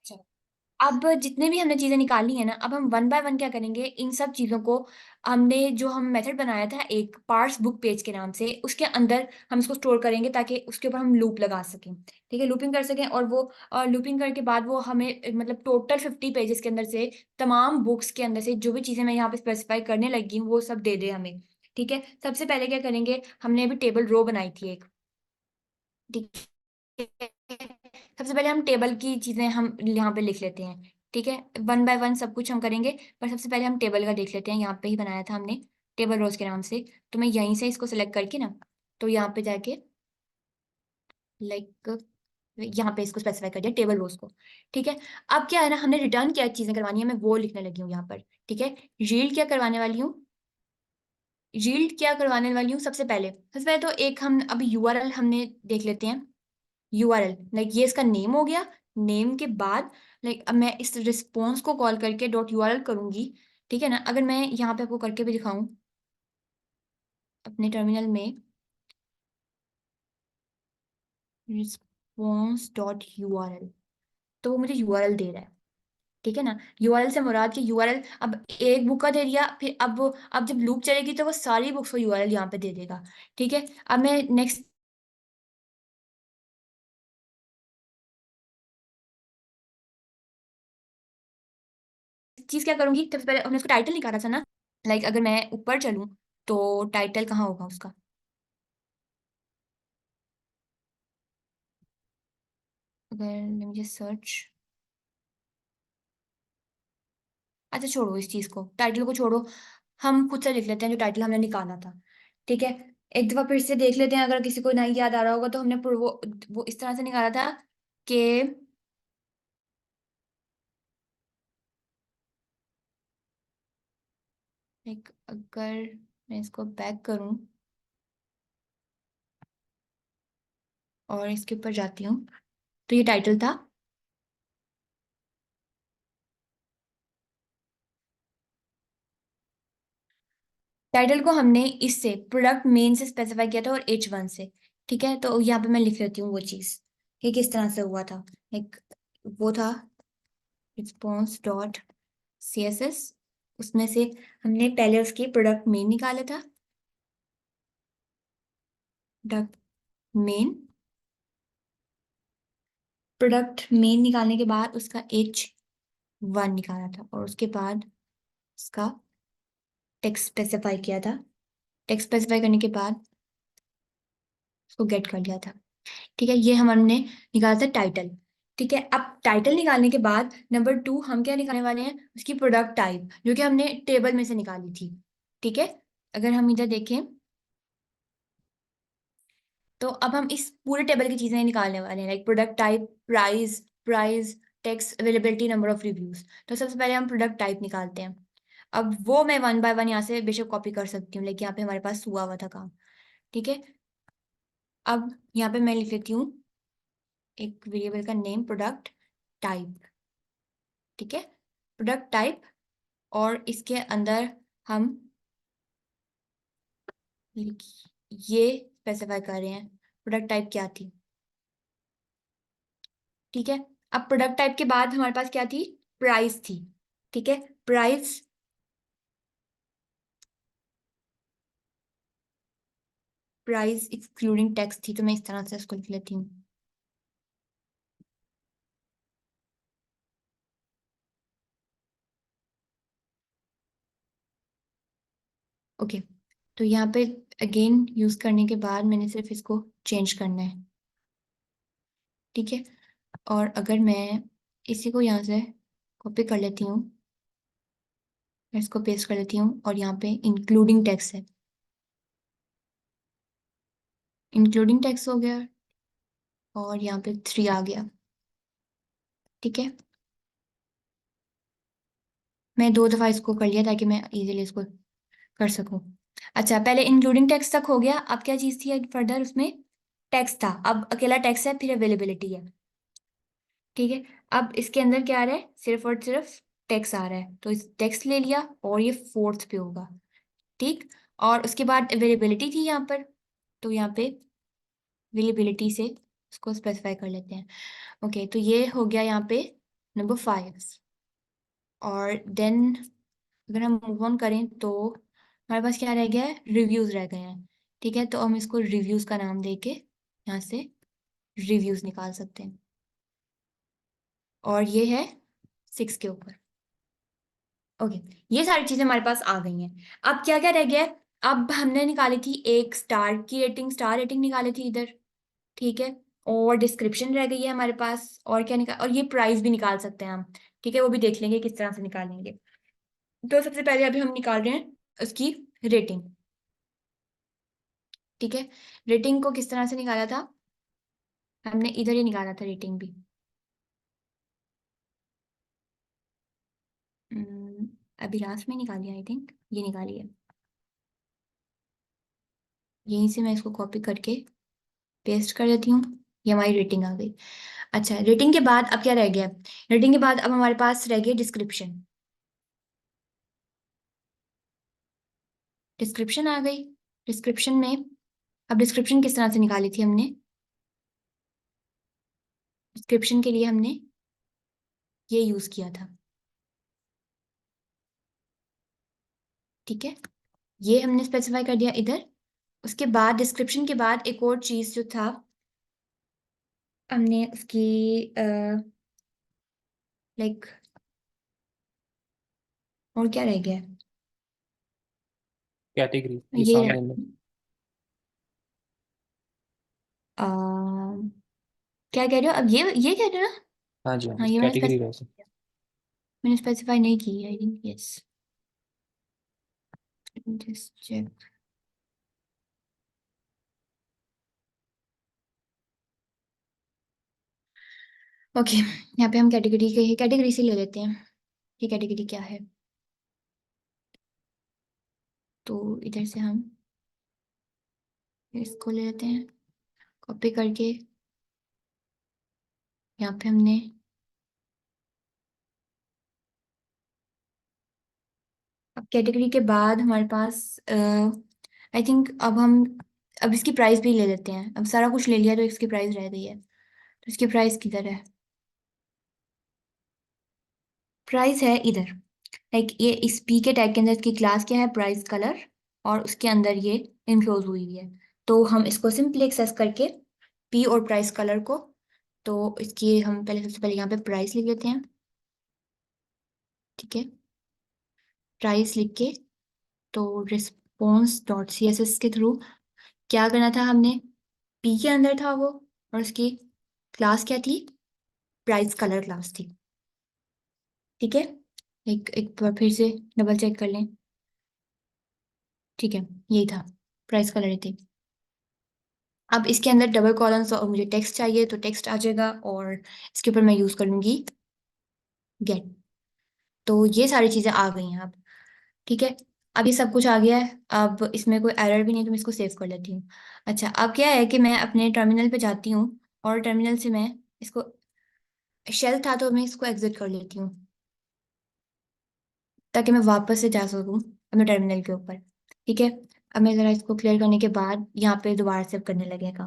अच्छा, अब जितने भी हमने चीजें निकाली है ना, अब हम वन बाय वन क्या करेंगे, इन सब चीजों को हमने जो हम मेथड बनाया था एक पार्ट्स बुक पेज के नाम से, उसके अंदर हम इसको स्टोर करेंगे ताकि उसके ऊपर हम लूप लगा सकें। ठीक है, लूपिंग कर सकें, और वो लूपिंग करने के बाद वो हमें मतलब टोटल 50 पेजेस के अंदर से तमाम बुक्स के अंदर से जो भी चीजें मैं यहाँ पे स्पेसिफाई करने लगी हूँ वो सब दे दे हमें। ठीक है, सबसे पहले क्या करेंगे, हमने अभी टेबल रो बनाई थी एक। ठीक है, सबसे पहले हम टेबल की चीजें हम यहाँ पे लिख लेते हैं। ठीक है, वन बाय वन सब कुछ हम करेंगे, पर सबसे पहले हम टेबल का देख लेते हैं। यहाँ पे ही बनाया था हमने टेबल रोज के नाम से। तो मैं यहीं से इसको सिलेक्ट करके ना, तो यहाँ पे जाके लाइक यहाँ पे इसको स्पेसिफाई कर दिया टेबल रोज को। ठीक है, अब क्या है ना, हमने रिटर्न क्या चीजें करवानी है, मैं वो लिखने लगी हूँ यहाँ पर। ठीक है, यील्ड क्या करवाने वाली हूँ, यील्ड क्या करवाने वाली हूँ, सबसे पहले तो एक हम अभी यूआरएल हमने देख लेते हैं। यूआरएल लाइक ये इसका नेम हो गया। नेम के बाद लाइक अब मैं इस रिस्पॉन्स को कॉल करके डॉट यूआरएल करूंगी। ठीक है ना, अगर मैं यहाँ पे आपको करके भी दिखाऊं अपने टर्मिनल में, रिस्पॉन्स डॉट यूआरएल, तो वो मुझे यूआरएल दे रहा है। ठीक है ना, यूआरएल से मुराद की यूआरएल अब एक बुक का दे दिया, फिर अब जब लूप चलेगी तो वो सारी बुक्स को यूआरएल यहाँ पे दे देगा। ठीक है, अब मैं नेक्स्ट चीज क्या करूंगी, सबसे पहले हमने उसको टाइटल निकाला था ना। लाइक अगर मैं ऊपर चलूं तो टाइटल कहाँ होगा उसका, अगर मुझे सर्च, अच्छा छोड़ो इस चीज को, टाइटल को छोड़ो, हम खुद से लिख लेते हैं जो टाइटल हमने निकाला था। ठीक है, एक दफा फिर से देख लेते हैं, अगर किसी को नहीं याद आ रहा होगा तो हमने वो इस तरह से निकाला था कि एक, अगर मैं इसको बैक करूं और इसके ऊपर जाती हूँ, तो ये टाइटल था। टाइटल को हमने इससे प्रोडक्ट मेन से स्पेसिफाई किया था और H1 से। ठीक है, तो यहाँ पे मैं लिख लेती हूँ वो चीज कि किस तरह से हुआ था। एक वो था रिस्पॉन्स डॉट CSS, उसमें से हमने पहले उसकी प्रोडक्ट मेन निकाला था, प्रोडक्ट मेन, प्रोडक्ट मेन निकालने के बाद उसका H1 निकाला था, और उसके बाद उसका टेक्स्ट स्पेसिफाई किया था। टेक्स्ट स्पेसिफाई करने के बाद उसको गेट कर लिया था। ठीक है, ये हमने निकाला था टाइटल। ठीक है, अब टाइटल निकालने के बाद नंबर 2 हम क्या निकालने वाले हैं, उसकी प्रोडक्ट टाइप, जो कि हमने टेबल में से निकाली थी। ठीक है, अगर हम इधर देखें तो अब हम इस पूरे टेबल की चीजें निकालने वाले हैं, like product type, price, price, text, availability, number of reviews. तो सबसे पहले हम प्रोडक्ट टाइप निकालते हैं। अब वो मैं वन बाय वन यहाँ से बेशक कॉपी कर सकती हूँ, लेकिन यहाँ पे हमारे पास हुआ हुआ था काम। ठीक है, अब यहाँ पे मैं लिख लेती हूँ एक वेरिएबल का नेम प्रोडक्ट टाइप। ठीक है, प्रोडक्ट टाइप, और इसके अंदर हम ये स्पेसिफाई कर रहे हैं प्रोडक्ट टाइप क्या थी। ठीक है, अब प्रोडक्ट टाइप के बाद हमारे पास क्या थी, प्राइस थी। ठीक है, प्राइस, प्राइस एक्सक्लूडिंग टैक्स थी, तो मैं इस तरह से इसको लिख लेती हूँ। ओके, तो यहाँ पे अगेन यूज करने के बाद मैंने सिर्फ इसको चेंज करना है। ठीक है, और अगर मैं इसी को यहाँ से कॉपी कर लेती हूँ, मैं इसको पेस्ट कर लेती हूँ, और यहाँ पे इंक्लूडिंग टैक्स है, इंक्लूडिंग टैक्स हो गया, और यहाँ पे 3 आ गया। ठीक है, मैं 2 दफा इसको कर लिया ताकि मैं इजीली इसको कर सकूं। अच्छा, पहले इंक्लूडिंग टैक्स तक हो गया, अब क्या चीज थी फर्दर उसमें, टैक्स था, अब अकेला टैक्स है, फिर अवेलेबिलिटी है। ठीक है, अब इसके अंदर क्या आ रहा है, सिर्फ और सिर्फ टैक्स आ रहा है, तो इस टैक्स ले लिया, और ये फोर्थ पे होगा। ठीक, और उसके बाद अवेलेबिलिटी थी यहाँ पर, तो यहाँ पे अवेलेबिलिटी से उसको स्पेसिफाई कर लेते हैं। ओके, तो ये हो गया यहाँ पे नंबर 5। और देन अगर हम मूव ऑन करें तो हमारे पास क्या रह गया है, रिव्यूज रह गए हैं। ठीक है, तो हम इसको रिव्यूज का नाम देके यहाँ से रिव्यूज निकाल सकते हैं। और ये है 6 के ऊपर। ओके, ये सारी चीजें हमारे पास आ गई हैं। अब क्या क्या रह गया है? अब हमने निकाली थी एक स्टार की रेटिंग, स्टार रेटिंग निकाली थी इधर। ठीक है, और डिस्क्रिप्शन रह गई है हमारे पास। और क्या निकाल, और ये प्राइस भी निकाल सकते हैं हम। ठीक है, वो भी देख लेंगे किस तरह से निकालेंगे। तो सबसे पहले अभी हम निकाल रहे हैं उसकी रेटिंग। ठीक है, रेटिंग को किस तरह से निकाला था? हमने इधर ही निकाला था रेटिंग भी। हम्म, अभी लास्ट में निकाली आई थिंक, ये निकाली है। यहीं से मैं इसको कॉपी करके पेस्ट कर देती हूँ। ये हमारी रेटिंग आ गई। अच्छा, रेटिंग के बाद अब क्या रह गया? रेटिंग के बाद अब हमारे पास रह गया डिस्क्रिप्शन। डिस्क्रिप्शन आ गई। डिस्क्रिप्शन में अब डिस्क्रिप्शन किस तरह से निकाली थी हमने? डिस्क्रिप्शन के लिए हमने ये यूज किया था। ठीक है, ये हमने स्पेसिफाई कर दिया इधर। उसके बाद डिस्क्रिप्शन के बाद एक और चीज जो था, हमने उसकी लाइक, और क्या रह गया? कैटेगरी ये ये सामने में। आ, क्या कह रहे हो अब? ये कह रहे हो ना? हाँ जी हाँ हाँ, जी, ये कैटेगरी रह सकती। मैंने स्पेसिफाई नहीं की, I think. Yes, just check. Okay, यहाँ पे हम कैटेगरी के कैटेगरी से ले लेते हैं कि कैटेगरी क्या है। तो इधर से हम इसको ले लेते हैं कॉपी करके। यहाँ पे हमने अब कैटेगरी के बाद हमारे पास आई थिंक अब इसकी प्राइस भी ले लेते हैं। अब सारा कुछ ले लिया तो इसकी प्राइस रह गई है, तो इसकी प्राइस किधर है? प्राइस है इधर। लाइक ये इस पी के टैग के अंदर इसकी क्लास क्या है, प्राइस कलर, और उसके अंदर ये इनक्लोज हुई हुई है। तो हम इसको सिंपली एक्सेस करके पी और प्राइस कलर को, तो इसकी हम पहले सबसे पहले यहाँ पे प्राइस लिख लेते हैं। ठीक है, प्राइस लिख के तो response dot C S S के थ्रू क्या करना था हमने? पी के अंदर था वो, और उसकी क्लास क्या थी? प्राइस कलर क्लास थी। ठीक है, एक एक बार फिर से डबल चेक कर लें। ठीक है, यही था, प्राइस कलर ही थी। अब इसके अंदर डबल कॉलम्स और मुझे टेक्स्ट चाहिए, तो टेक्स्ट आ जाएगा, और इसके ऊपर मैं यूज कर लूंगी गेट। तो ये सारी चीजें आ गई हैं अब। ठीक है, अब ये सब कुछ आ गया है। अब इसमें कोई एरर भी नहीं, तो मैं इसको सेव कर लेती हूँ। अच्छा, अब क्या है कि मैं अपने टर्मिनल पे जाती हूँ, और टर्मिनल से मैं इसको, शेल था तो मैं इसको एग्जिट कर लेती हूँ, ताकि मैं वापस से जा सकूँ अपने टर्मिनल के ऊपर। ठीक है, अब मैं जरा इसको क्लियर करने के बाद यहाँ पे दोबारा से करने लगेगा।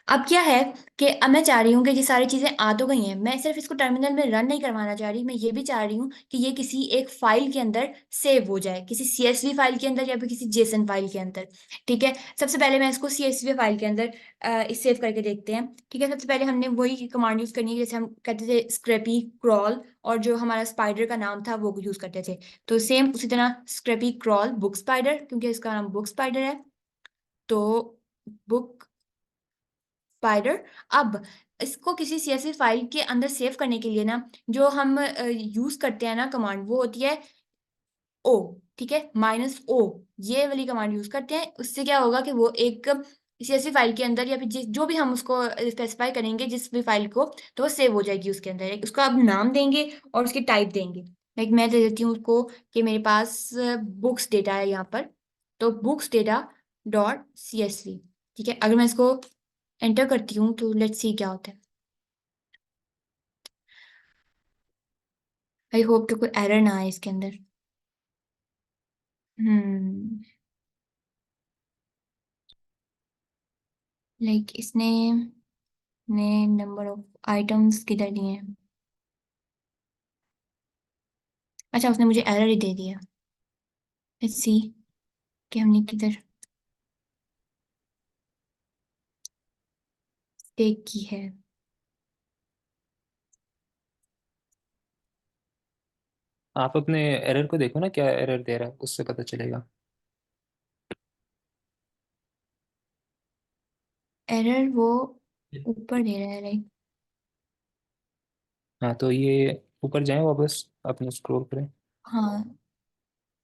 अब क्या है कि अब मैं चाह रही हूँ कि ये सारी चीजें आ तो गई हैं, मैं सिर्फ इसको टर्मिनल में रन नहीं करवाना चाह रही, मैं ये भी चाह रही हूँ कि ये किसी एक फाइल के अंदर सेव हो जाए, किसी सीएसवी फाइल के अंदर या फिर किसी जेसन फाइल के अंदर। ठीक है, सबसे पहले मैं इसको सीएसवी फाइल के अंदर इस सेव करके देखते हैं। ठीक है, सबसे पहले हमने वही कमांड यूज करनी है जैसे हम कहते थे, स्क्रैपी क्रॉल, और जो हमारा स्पाइडर का नाम था वो यूज करते थे। तो सेम उसी तरह स्क्रैपी क्रॉल बुक स्पाइडर, क्योंकि इसका नाम बुक स्पाइडर है। तो बुक स्पाइडर। अब इसको किसी सीएसवी फाइल के अंदर सेव करने के लिए ना, जो हम यूज करते हैं ना कमांड, वो होती है ओ। ठीक है, -O, ये वाली कमांड यूज करते हैं। उससे क्या होगा कि वो एक सीएसवी फाइल के अंदर, या फिर जो भी हम उसको स्पेसिफाई करेंगे जिस भी फाइल को, तो वो सेव हो जाएगी उसके अंदर। उसका अब नाम देंगे और उसकी टाइप देंगे। लाइक मैं दे देती हूँ उसको कि मेरे पास बुक्स डेटा है यहाँ पर, तो books data dot C S V. ठीक है, अगर मैं इसको एंटर करती हूँ तो लेट्स सी क्या होता है। आई होप कि कोई एरर ना आए इसके अंदर। हम्म, लाइक इसने ने नंबर ऑफ आइटम्स किधर दिए हैं? अच्छा, उसने मुझे एरर ही दे दिया। लेट्स सी कि हमने किधर टेक की है। आप अपने एरर को देखो ना, क्या एरर दे रहा है, उससे पता चलेगा। एरर वो ऊपर दे रहा है, लाइक। हाँ, तो ये ऊपर जाएं वापस, अपने स्क्रॉल करें, हाँ,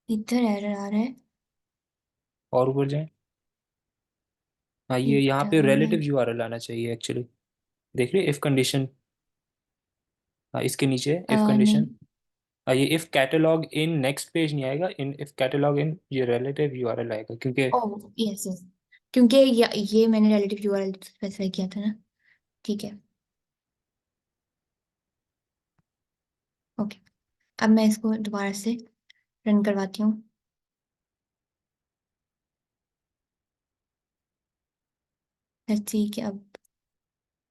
इधर एरर आ रहा है। और ऊपर जाएं। हाँ, ये यहाँ इधर पे नहीं। रिलेटिव यूआरएल आना चाहिए एक्चुअली। देख रहे इफ कंडीशन। हाँ, इसके नीचे इफ नहीं। कंडीशन। हाँ, ये if catalogue in next page नहीं आएगा, इन इफ कैटलॉग इन ये रिलेटिव यूआरएल आएगा, क्योंकि ओह, यस यस। क्योंकि ये मैंने रिलेटिव यूआरएल स्पेसिफाई किया था ना। ठीक है। ओके। अब मैं इसको दोबारा से रन करवाती हूँ। लेट्स सी कि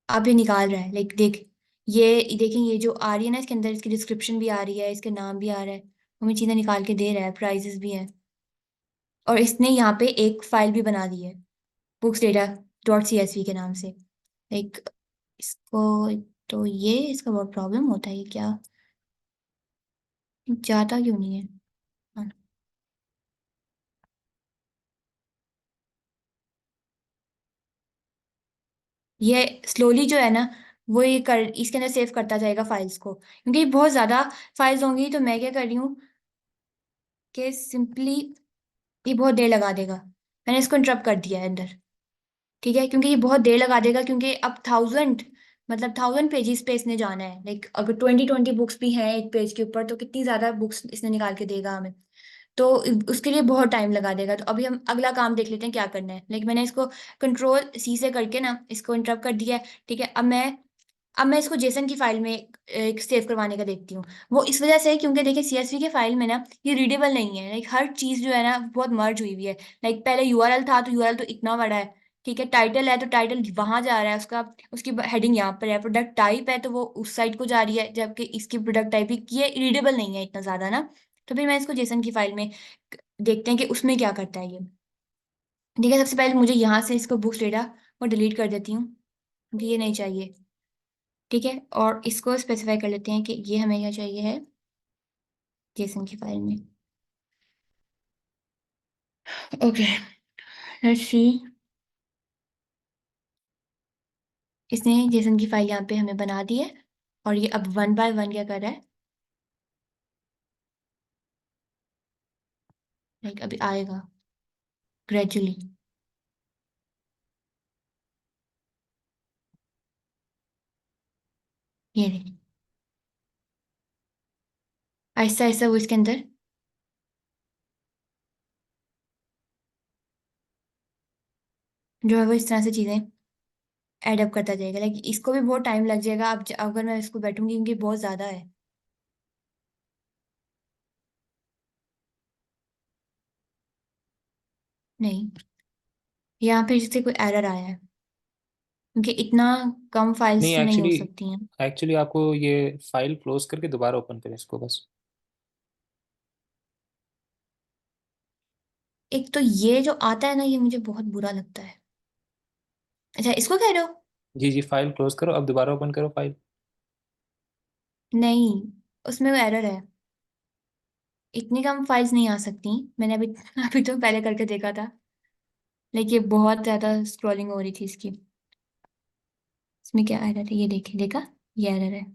अब ये निकाल रहा है, लाइक देख। ये देखें, ये जो आ रही है ना, इसके अंदर इसकी डिस्क्रिप्शन भी आ रही है, इसके नाम भी आ रहा है। हमें चीज़ें निकाल के दे रहा है, प्राइजेस भी हैं। और इसने यहाँ पे एक फाइल भी बना दी है, books data dot C S V के नाम से। लाइक इसको, तो ये इसका बहुत प्रॉब्लम होता है, ये क्या जाता क्यों नहीं है। हाँ। ये स्लोली जो है ना, वो ये कर इसके अंदर सेव करता जाएगा फाइल्स को, क्योंकि बहुत ज़्यादा फाइल्स होंगी। तो मैं क्या कर रही हूँ कि सिंपली ये बहुत देर लगा देगा। मैंने इसको इंटरप्ट कर दिया है अंदर। ठीक है, क्योंकि ये बहुत देर लगा देगा, क्योंकि अब 1000, मतलब 1000 पेजेस पे इसने जाना है। लाइक अगर 20 बुक्स भी हैं एक पेज के ऊपर, तो कितनी ज्यादा बुक्स इसने निकाल के देगा हमें। तो उसके लिए बहुत टाइम लगा देगा। तो अभी हम अगला काम देख लेते हैं क्या करना है। लाइक मैंने इसको कंट्रोल सी से करके ना इसको इंटरप्ट कर दिया है। ठीक है, अब मैं इसको जेसन की फाइल में एक सेव करवाने का देखती हूँ। वो इस वजह से है क्योंकि देखिए सीएसवी के फाइल में ना ये रीडेबल नहीं है। लाइक हर चीज जो है ना बहुत मर्ज हुई हुई है। लाइक पहले यूआरएल था, तो यूआरएल तो इतना बड़ा है। ठीक है, टाइटल है तो टाइटल वहां जा रहा है उसका, उसकी हेडिंग यहाँ पर है। प्रोडक्ट टाइप है तो वो उस साइड को जा रही है, जबकि इसकी प्रोडक्ट टाइप ही ये रीडेबल नहीं है इतना ज्यादा ना। तो फिर मैं इसको जेसन की फाइल में देखते हैं कि उसमें क्या करता है ये। ठीक है, सबसे पहले मुझे यहाँ से इसको बुक्स डेटा वो डिलीट कर देती हूँ, क्योंकि ये नहीं चाहिए। ठीक है, और इसको स्पेसिफाई कर लेते हैं कि ये हमें क्या चाहिए है जेसन की फाइल में। Okay, let's see. इसने जेसन की फाइल यहाँ पे हमें बना दी है, और ये अब वन बाय वन क्या कर रहा है, लाइक अभी आएगा ग्रेजुअली। ये देखिए, आहिस्ता आहिस्ता वो इसके अंदर जो है वो इस तरह से चीजें एडअप करता जाएगा। लाइक इसको भी बहुत टाइम लग जाएगा। अब अगर मैं इसको बैठूंगी, क्योंकि बहुत ज्यादा है। नहीं, यहाँ पे जैसे कोई एरर आया है, क्योंकि इतना कम नहीं, फाइल्स तो नहीं हो एक्चुअली सकती हैं। एक्चुअली आपको ये फाइल क्लोज करके दोबारा ओपन करें इसको बस। एक तो ये जो आता है ना, ये मुझे बहुत बुरा लगता है। अच्छा, इसको कह रहे हो? जी जी, फाइल क्लोज करो, अब दोबारा ओपन करो फाइल। नहीं, उसमें वो एरर है। इतनी कम फाइल्स नहीं आ सकती। मैंने अभी अभी तो पहले करके देखा था। लेकिन ये बहुत ज्यादा स्क्रॉलिंग हो रही थी इसकी। इसमें क्या एरर है, ये देखिए, देखा, ये एरर है।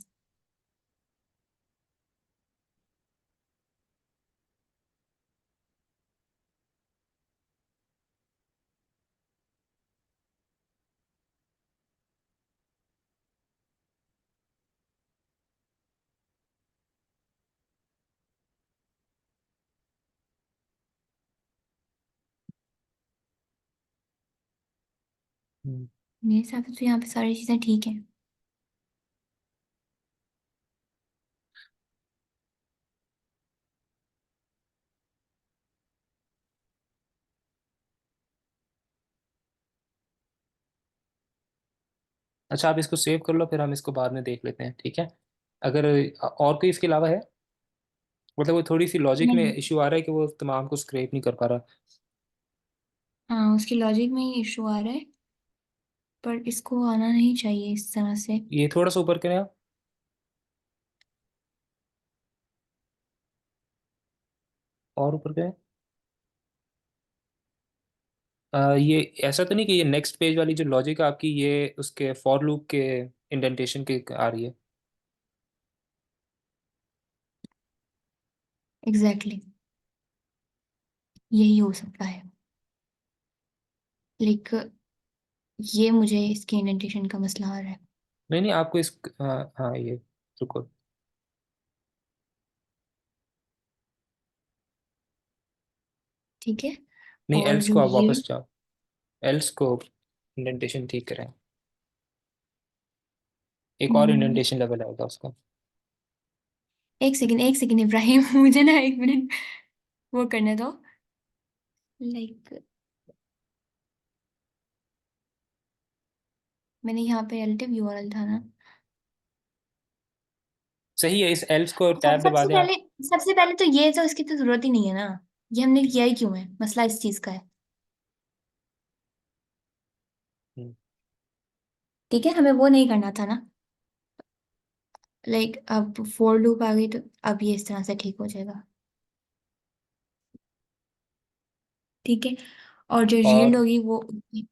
हम्म। मेरे हिसाब से तो यहाँ पे सारी चीजें ठीक हैं। अच्छा, आप इसको सेव कर लो, फिर हम इसको बाद में देख लेते हैं, ठीक है? अगर और कोई इसके अलावा है? मतलब वो थोड़ी सी लॉजिक में नहीं, इशू आ रहा है कि वो तमाम को स्क्रैप नहीं कर पा रहा। हाँ उसकी लॉजिक में ही इशू आ रहा है, पर इसको आना नहीं चाहिए इस तरह से। ये थोड़ा सा ऊपर करें आप, और ऊपर करें। ये ऐसा तो नहीं कि ये नेक्स्ट पेज वाली जो लॉजिक है आपकी, ये उसके फॉर लूप के इंडेंटेशन के आ रही है? एग्जैक्टली exactly, यही हो सकता है। लाइक ये मुझे इसके इंडेंटेशन का मसला आ रहा है। नहीं नहीं, आपको इस हाँ ये, रुको। ठीक है। नहीं, और एल्स जो को आप ये, वापस जाओ, एल्स को इंडेंटेशन ठीक करें, एक और हम्म, इंडेंटेशन लेवल आएगा उसका। एक सेकेंड इब्राहिम, मुझे ना एक मिनट वो करने दो। लाइक मैंने यहाँ पे रिलेटिव यूआरएल था ना। सही है, इस एल्स को टैब दबा सबसे दें आप। पहले, सबसे पहले तो ये तो इसकी तो जरूरत ही नहीं है ना। ये हमने किया ही क्यों है, मसला इस चीज का है। हम्म, ठीक है, हमें वो नहीं करना था ना। लाइक अब फोर लूप आ गई तो अब ये इस तरह से ठीक हो जाएगा। ठीक है। और जो यील्ड और होगी वो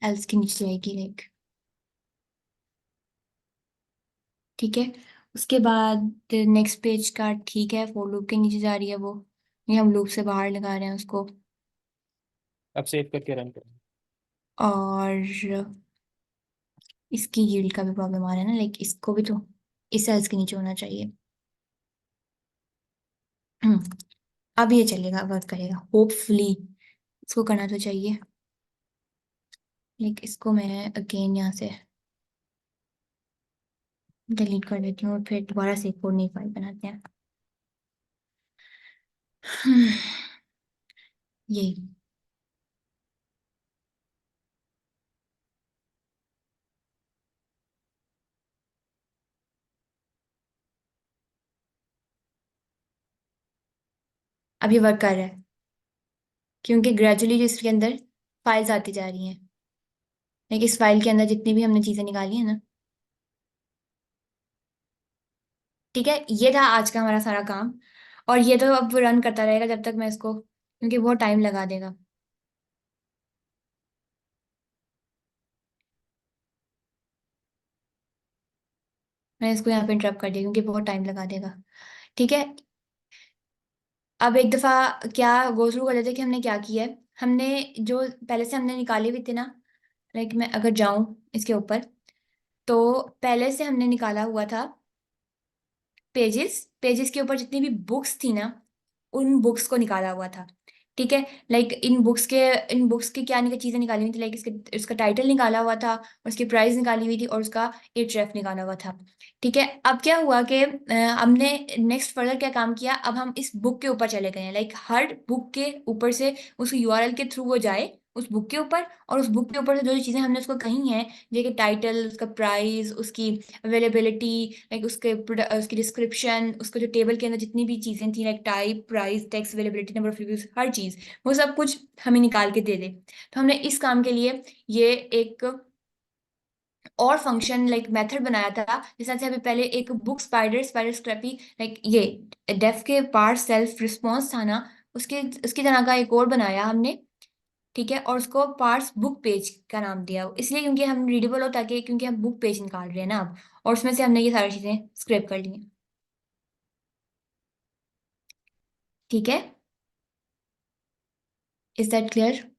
एल्स के नीचे जाएगी लाइक। ठीक है। उसके बाद नेक्स्ट पेज का ठीक है, फोर लूप के नीचे जा रही है वो, ये हम लूप से बाहर लगा रहे हैं उसको। अब सेव करके रन करें। और इसकी यील्ड का भी प्रॉब्लम आ रहा है ना, लाइक इसको भी तो इस सेल्स के नीचे होना चाहिए। अब ये चलेगा, वर्क करेगा होपफुली। इसको करना तो चाहिए। लाइक इसको मैं अगेन यहाँ से डिलीट कर देती हूँ और फिर दोबारा से एक और नई फाइल बनाते हैं। हम्म, यही। अब ये वर्क कर रहा है क्योंकि ग्रेजुअली जो इसके अंदर फाइल्स आती जा रही हैं। लाइक इस फाइल के अंदर जितनी भी हमने चीजें निकाली है ना। ठीक है, ये था आज का हमारा सारा काम। और ये तो अब रन करता रहेगा जब तक मैं इसको, क्योंकि बहुत टाइम लगा देगा। मैं इसको यहाँ पे इंटरप्ट कर दिया क्योंकि बहुत टाइम लगा देगा। ठीक है। अब एक दफा क्या गो थ्रू कर लेते हैं कि हमने क्या किया है। हमने जो पहले से हमने निकाले हुए थे ना, लाइक मैं अगर जाऊं इसके ऊपर, तो पहले से हमने निकाला हुआ था पेजेस, पेजेस के ऊपर जितनी भी बुक्स थी ना, उन बुक्स को निकाला हुआ था। ठीक है। लाइक इन बुक्स की क्या चीजें निकाली हुई थी, लाइक इसके इसका टाइटल निकाला हुआ था, और उसकी प्राइस निकाली हुई थी, और उसका एच निकाला हुआ था। ठीक है। अब क्या हुआ कि हमने नेक्स्ट फर्दर क्या काम किया, अब हम इस बुक के ऊपर चले गए हैं। लाइक हर बुक के ऊपर से उसकी यूआरएल के थ्रू वो जाए उस बुक के ऊपर, और उस बुक के ऊपर से जो जो चीजें हमने उसको कही हैं, जैसे कि टाइटल, उसका प्राइस, उसकी अवेलेबिलिटी, लाइक उसकी डिस्क्रिप्शन, उसके जो टेबल के अंदर जितनी भी चीजें थी, like type, price, text, availability, number of reviews, हर चीज, वो सब कुछ हमें निकाल के दे दे। तो हमने इस काम के लिए ये एक और फंक्शन लाइक मेथड बनाया था। जैसे से अभी पहले एक book spider, spider Scrapy, like ये डेफ के पार्ट सेल्फ रिस्पॉन्स था ना, उसके उसकी तरह का एक और बनाया हमने। ठीक है। और उसको पार्स बुक पेज का नाम दिया, इसलिए क्योंकि हम रीडेबल हो, ताकि क्योंकि हम बुक पेज निकाल रहे हैं ना अब, और उसमें से हमने ये सारी चीजें स्क्रैप कर ली हैं। ठीक है। Is that clear?